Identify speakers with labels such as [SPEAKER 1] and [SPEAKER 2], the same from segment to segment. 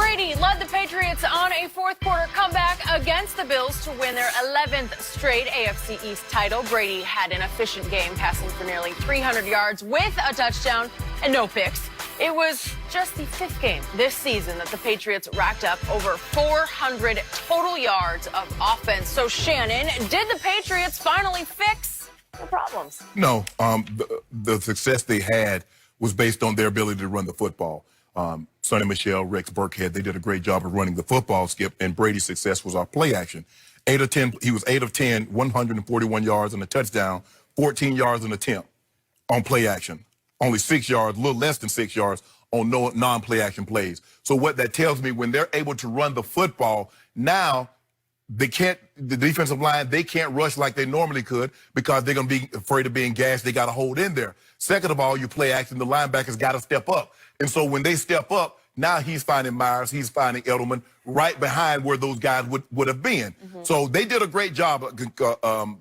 [SPEAKER 1] Brady led the Patriots on a fourth-quarter comeback against the Bills to win their 11th straight AFC East title. Brady had an efficient game, passing for nearly 300 yards with a touchdown and no picks. It was just the fifth game this season that the Patriots racked up over 400 total yards of offense. So, Shannon, did the Patriots finally fix the problems?
[SPEAKER 2] No. The success they had was based on their ability to run the football. Sonny Michel, Rex Burkhead, they did a great job of running the football, Skip, and Brady's success was our play action. 8 of 10, he was 8 of 10, 141 yards and a touchdown, 14 yards an attempt on play action. Only 6 yards, a little less than 6 yards on non-play action plays. So what that tells me, when they're able to run the football, now the defensive line, they can't rush like they normally could because they're going to be afraid of being gashed. They got to hold in there. Second of all, you play action, the linebackers got to step up. And so when they step up, now he's finding Myers, he's finding Edelman right behind where those guys would have been. So they did a great job.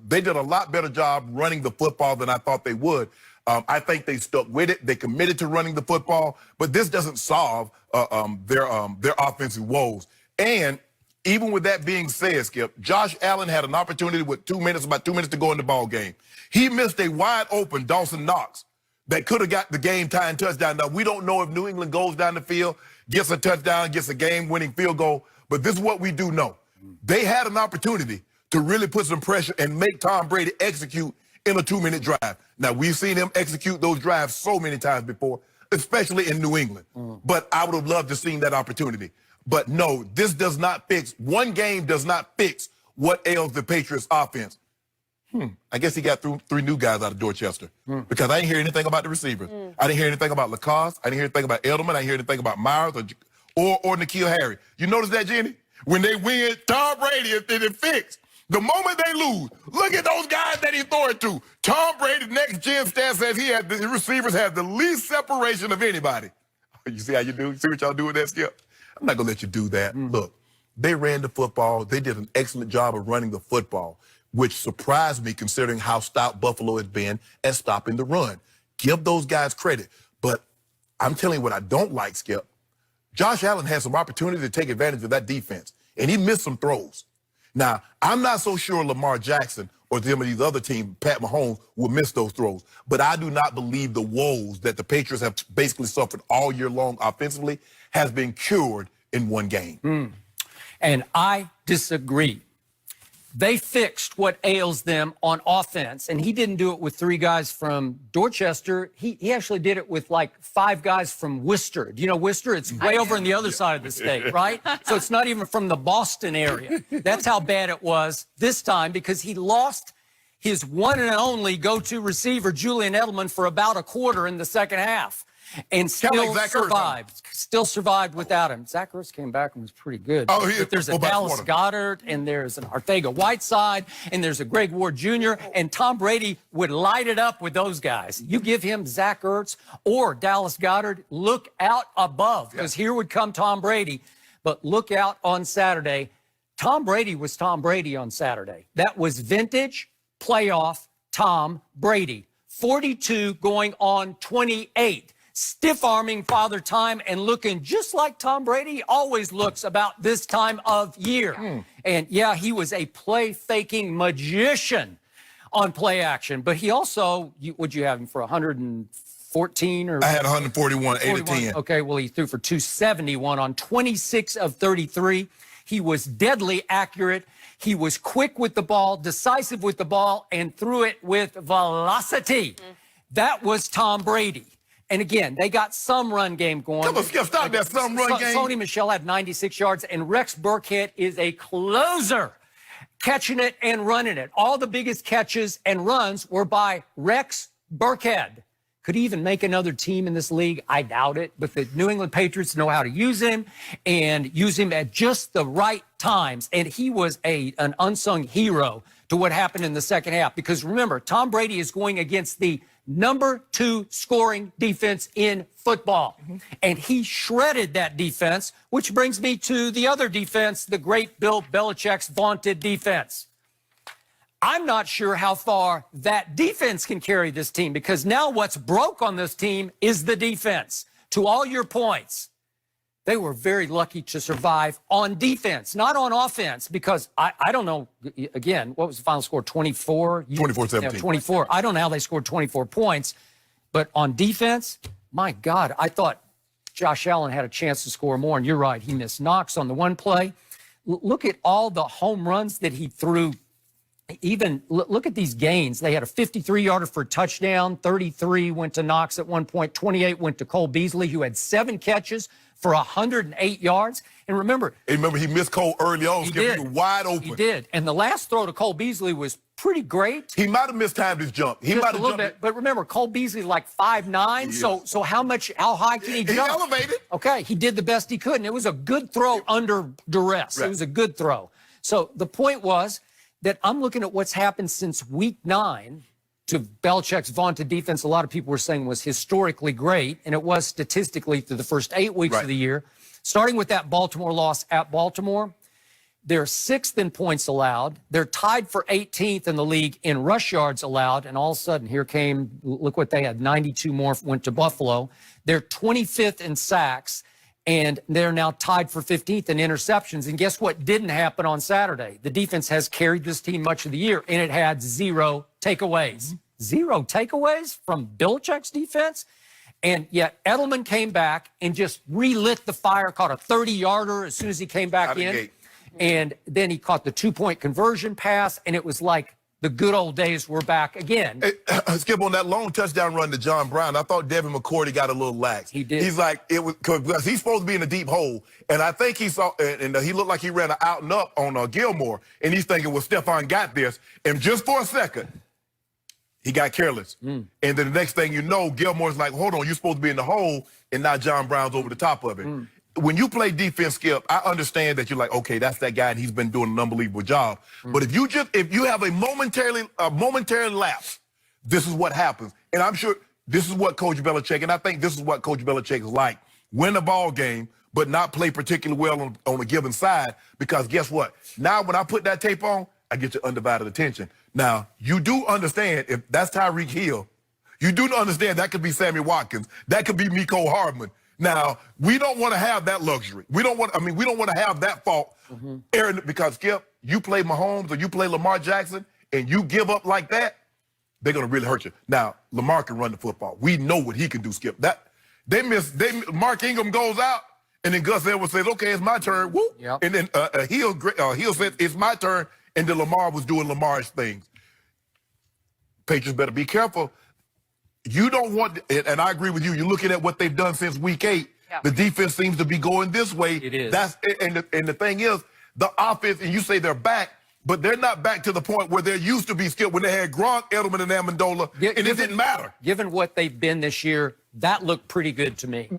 [SPEAKER 2] They did a lot better job running the football than I thought they would. I think they stuck with it. They committed to running the football, but this doesn't solve their offensive woes. And even with that being said, Skip, Josh Allen had an opportunity with about 2 minutes to go in the ball game. He missed a wide open Dawson Knox that could have got the game-tying touchdown. Now, we don't know if New England goes down the field, gets a touchdown, gets a game-winning field goal, but this is what we do know. They had an opportunity to really put some pressure and make Tom Brady execute in a 2-minute drive. Now, we've seen him execute those drives so many times before, especially in New England. But I would have loved to have seen that opportunity. But no, this does not fix, one game does not fix what ails the Patriots offense. I guess he got three new guys out of Dorchester because I didn't hear anything about the receivers. I didn't hear anything about Lacoste. I didn't hear anything about Edelman. I didn't hear anything about Myers or N'Keal Harry. You notice that, Jenny? When they win, Tom Brady is fixed. The moment they lose, look at those guys that he threw it to. Tom Brady, next gen stat says the receivers have the least separation of anybody. You see how you do? You see what y'all do with that, Skip? I'm not going to let you do that. Look, they ran the football. They did an excellent job of running the football, which surprised me considering how stout Buffalo has been at stopping the run. Give those guys credit. But I'm telling you what I don't like, Skip. Josh Allen had some opportunity to take advantage of that defense, and he missed some throws. Now, I'm not so sure Lamar Jackson or some of these other teams, Pat Mahomes, will miss those throws. But I do not believe the woes that the Patriots have basically suffered all year long offensively has been cured in one game.
[SPEAKER 3] And I disagree. They fixed what ails them on offense, and he didn't do it with 3 guys from Dorchester. He actually did it with like 5 guys from Worcester. Do you know Worcester? It's way over on the other side of the state, right? So it's not even from the Boston area. That's how bad it was this time because he lost his one and only go-to receiver, Julian Edelman, for about a quarter in the second half. And still survived. Still survived without him. Zach Ertz came back and was pretty good. But there's a Dallas Goedert, and there's an Arcega-Whiteside, and there's a Greg Ward Jr., and Tom Brady would light it up with those guys. You give him Zach Ertz or Dallas Goedert, look out above, because here would come Tom Brady. But look out on Saturday. Tom Brady was Tom Brady on Saturday. That was vintage playoff Tom Brady. 42 going on 28. Stiff-arming Father Time and looking just like Tom Brady always looks about this time of year. And, yeah, he was a play-faking magician on play action. But he also, would you have him for 114? Or
[SPEAKER 2] I had 141, 8 of 10.
[SPEAKER 3] Okay, well, he threw for 271 on 26 of 33. He was deadly accurate. He was quick with the ball, decisive with the ball, and threw it with velocity. That was Tom Brady. And again, they got some run game going.
[SPEAKER 2] Come on, Skip, stop that some run game.
[SPEAKER 3] Sonny Michel had 96 yards, and Rex Burkhead is a closer, catching it and running it. All the biggest catches and runs were by Rex Burkhead. Could he even make another team in this league? I doubt it. But the New England Patriots know how to use him and use him at just the right times. And he was an unsung hero to what happened in the second half. Because remember, Tom Brady is going against the number 2 scoring defense in football. And he shredded that defense, which brings me to the other defense, the great Bill Belichick's vaunted defense. I'm not sure how far that defense can carry this team because now what's broke on this team is the defense. To all your points, They were very lucky to survive on defense, not on offense, because I don't know, again, what was the final score, 24?
[SPEAKER 2] 24-17.
[SPEAKER 3] Yeah, 24. I don't know how they scored 24 points, but on defense, my God, I thought Josh Allen had a chance to score more, and you're right, he missed Knox on the one play. Look at all the home runs that he threw. Even look at these gains. They had a 53-yarder for a touchdown, 33 went to Knox at one point, 28 went to Cole Beasley, who had 7 catches for 108 yards. And remember,
[SPEAKER 2] he missed Cole early on. He was wide open.
[SPEAKER 3] He did. And the last throw to Cole Beasley was pretty great.
[SPEAKER 2] He might have mistimed his jump. He might have jumped
[SPEAKER 3] bit. But remember, Cole Beasley's like 5'9",
[SPEAKER 2] yes.
[SPEAKER 3] so how high can he jump?
[SPEAKER 2] He elevated.
[SPEAKER 3] Okay, he did the best he could, and it was a good throw under duress. Right. It was a good throw. So the point was that I'm looking at what's happened since week 9 to Belichick's vaunted defense. A lot of people were saying was historically great, and it was statistically through the first 8 weeks of the year. Starting with that Baltimore loss at Baltimore, they're 6th in points allowed. They're tied for 18th in the league in rush yards allowed, and all of a sudden, here came, look what they had, 92 more went to Buffalo. They're 25th in sacks, and they're now tied for 15th in interceptions. And guess what didn't happen on Saturday? The defense has carried this team much of the year, and it had 0 takeaways. 0 takeaways from Belichick's defense? And yet Edelman came back and just relit the fire, caught a 30-yarder as soon as he came back in. And then he caught the 2-point conversion pass, and it was like the good old days were back again.
[SPEAKER 2] Hey, Skip, on that long touchdown run to John Brown, I thought Devin McCourty got a little lax.
[SPEAKER 3] He did.
[SPEAKER 2] He's like, it was because he's supposed to be in a deep hole, and I think he saw, and he looked like he ran an out and up on Gilmore, and he's thinking, well, Stephon got this, and just for a second, he got careless. And then the next thing you know, Gilmore's like, hold on, you're supposed to be in the hole, and now John Brown's over the top of it. When you play defense, Skip, I understand that you're like, okay, that's that guy, and he's been doing an unbelievable job. But if you have a momentary lapse, this is what happens. And I'm sure this is what Coach Belichick, and I think this is what Coach Belichick is like. Win a ball game, but not play particularly well on a given side, because guess what? Now when I put that tape on, I get your undivided attention. Now, you do understand if that's Tyreek Hill, you do understand that could be Sammy Watkins, that could be Mecole Hardman. Now, we don't want to have that luxury. We don't want to have that fault, Aaron, because, Skip, you play Mahomes or you play Lamar Jackson and you give up like that, they're going to really hurt you. Now, Lamar can run the football. We know what he can do, Skip. Mark Ingram goes out, and then Gus Edwards says, okay, it's my turn. Whoop. Yep. And then Hill said, it's my turn, and then Lamar was doing Lamar's things. Patriots better be careful. You don't want, and I agree with you, you're looking at what they've done since week 8. Yeah. The defense seems to be going this way.
[SPEAKER 3] It is.
[SPEAKER 2] And the thing is, the offense, and you say they're back, but they're not back to the point where they used to be, Skip, when they had Gronk, Edelman, and Amendola, and it didn't matter.
[SPEAKER 3] Given what they've been this year, that looked pretty good to me.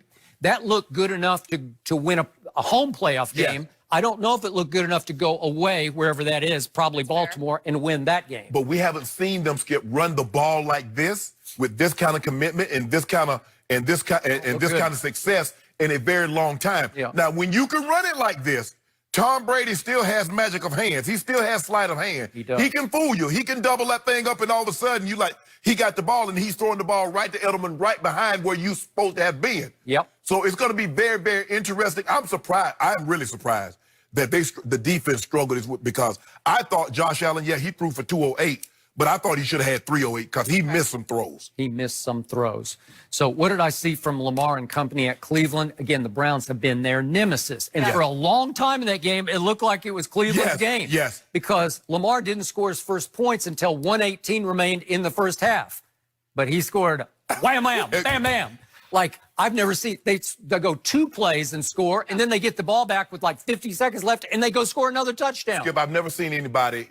[SPEAKER 3] That looked good enough to win a home playoff game. Yes. I don't know if it looked good enough to go away, wherever that is, probably Baltimore, and win that game.
[SPEAKER 2] But we haven't seen them, Skip, run the ball like this, with this kind of commitment and this kind of success in a very long time. Yeah. Now, when you can run it like this, Tom Brady still has magic of hands. He still has sleight of hand.
[SPEAKER 3] He does.
[SPEAKER 2] He can fool you. He can double that thing up, and all of a sudden you like, he got the ball and he's throwing the ball right to Edelman, right behind where you supposed to have been.
[SPEAKER 3] Yep.
[SPEAKER 2] So it's going to be very, very interesting. I'm surprised. I'm really surprised that the defense struggled, because I thought Josh Allen, he threw for 208, but I thought he should have had 308 because he missed some throws.
[SPEAKER 3] He missed some throws. So what did I see from Lamar and company at Cleveland? Again, the Browns have been their nemesis. And for a long time in that game, it looked like it was Cleveland's game.
[SPEAKER 2] Yes.
[SPEAKER 3] Because Lamar didn't score his first points until 1:18 remained in the first half. But he scored wham-bam, bam-bam. Like, I've never seen, they go 2 plays and score, and then they get the ball back with like 50 seconds left, and they go score another touchdown.
[SPEAKER 2] Skip, I've never seen anybody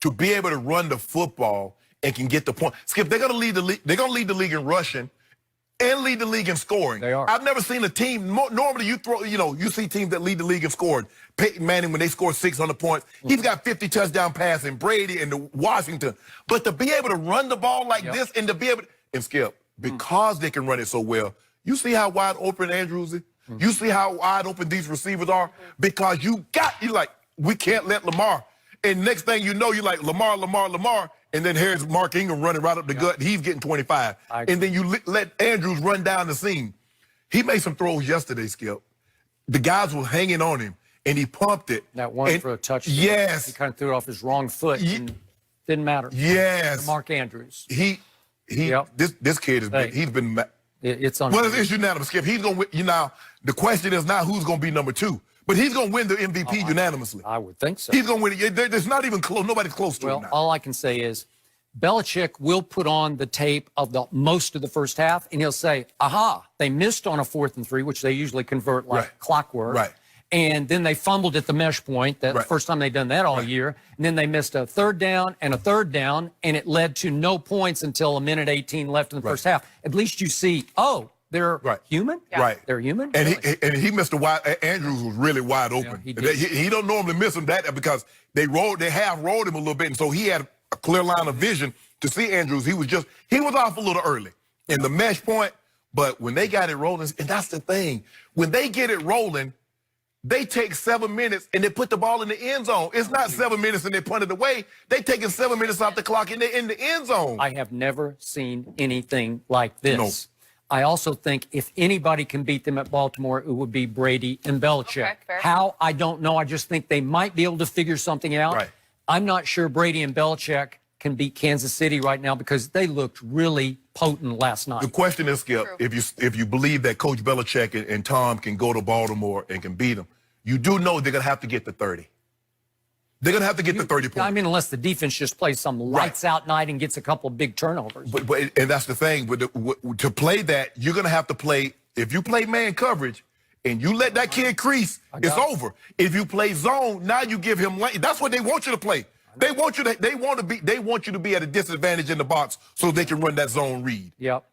[SPEAKER 2] to be able to run the football and can get the point. Skip, they're going to lead the league. They're going to lead the league in rushing and lead the league in scoring.
[SPEAKER 3] They are.
[SPEAKER 2] I've never seen a team. Normally, you see teams that lead the league in scoring. Peyton Manning, when they score 600 points, he's got 50 touchdown passing. Brady and Washington, but to be able to run the ball like this and to be able and Skip, because they can run it so well, you see how wide open Andrews is. You see how wide open these receivers are, because we can't let Lamar. And next thing you know, you're like, Lamar, and then here's Mark Ingram running right up the gut, and he's getting 25. And then you let Andrews run down the seam. He made some throws yesterday, Skip, the guys were hanging on him, and he pumped it.
[SPEAKER 3] That one for a touchdown.
[SPEAKER 2] Yes.
[SPEAKER 3] He kind of threw it off his wrong foot. And didn't matter.
[SPEAKER 2] Yes.
[SPEAKER 3] Mark Andrews.
[SPEAKER 2] This kid he's been.
[SPEAKER 3] It's
[SPEAKER 2] well, it's unanimous, Skip. He's gonna win. The question is not who's gonna be number 2, but he's gonna win the MVP unanimously.
[SPEAKER 3] I would think so.
[SPEAKER 2] He's gonna win it. There's not even close. Nobody's close to him
[SPEAKER 3] Well,
[SPEAKER 2] now.
[SPEAKER 3] all I can say is Belichick will put on the tape of the most of the first half, and he'll say, aha, they missed on a 4th and 3, which they usually convert like clockwork.
[SPEAKER 2] Right.
[SPEAKER 3] And then they fumbled at the mesh point. That's the first time they've done that all year. And then they missed a 3rd down and a 3rd down, and it led to no points until a minute 18 left in the first half. At least you see, oh, they're human?
[SPEAKER 2] Yeah. Right.
[SPEAKER 3] They're human?
[SPEAKER 2] And he missed a wide. Andrews was really wide open.
[SPEAKER 3] Yeah,
[SPEAKER 2] he don't normally miss him that because they half rolled him a little bit, and so he had a clear line of vision to see Andrews. He was off a little early in the mesh point, but when they got it rolling, and that's the thing, when they get it rolling, they take 7 minutes and they put the ball in the end zone. It's not 7 minutes and they punt it away. They taking 7 minutes off the clock and they're in the end zone.
[SPEAKER 3] I have never seen anything like this.
[SPEAKER 2] No.
[SPEAKER 3] I also think if anybody can beat them at Baltimore, it would be Brady and Belichick.
[SPEAKER 1] Okay, fair.
[SPEAKER 3] How? I don't know. I just think they might be able to figure something out.
[SPEAKER 2] Right.
[SPEAKER 3] I'm not sure Brady and Belichick can beat Kansas City right now because they looked really potent last night.
[SPEAKER 2] The question is, Skip, if you believe that Coach Belichick and Tom can go to Baltimore and can beat them, you do know they're going to have to get to 30. They're going to have to get to 30 points.
[SPEAKER 3] I mean, unless the defense just plays some lights-out night and gets a couple of big turnovers.
[SPEAKER 2] And that's the thing. To play that, you're going to have to play, if you play man coverage and you let that kid crease, it's over. If you play zone, now you give him lane. That's what they want you to play. They want you to be at a disadvantage in the box so they can run that zone read.
[SPEAKER 3] Yep.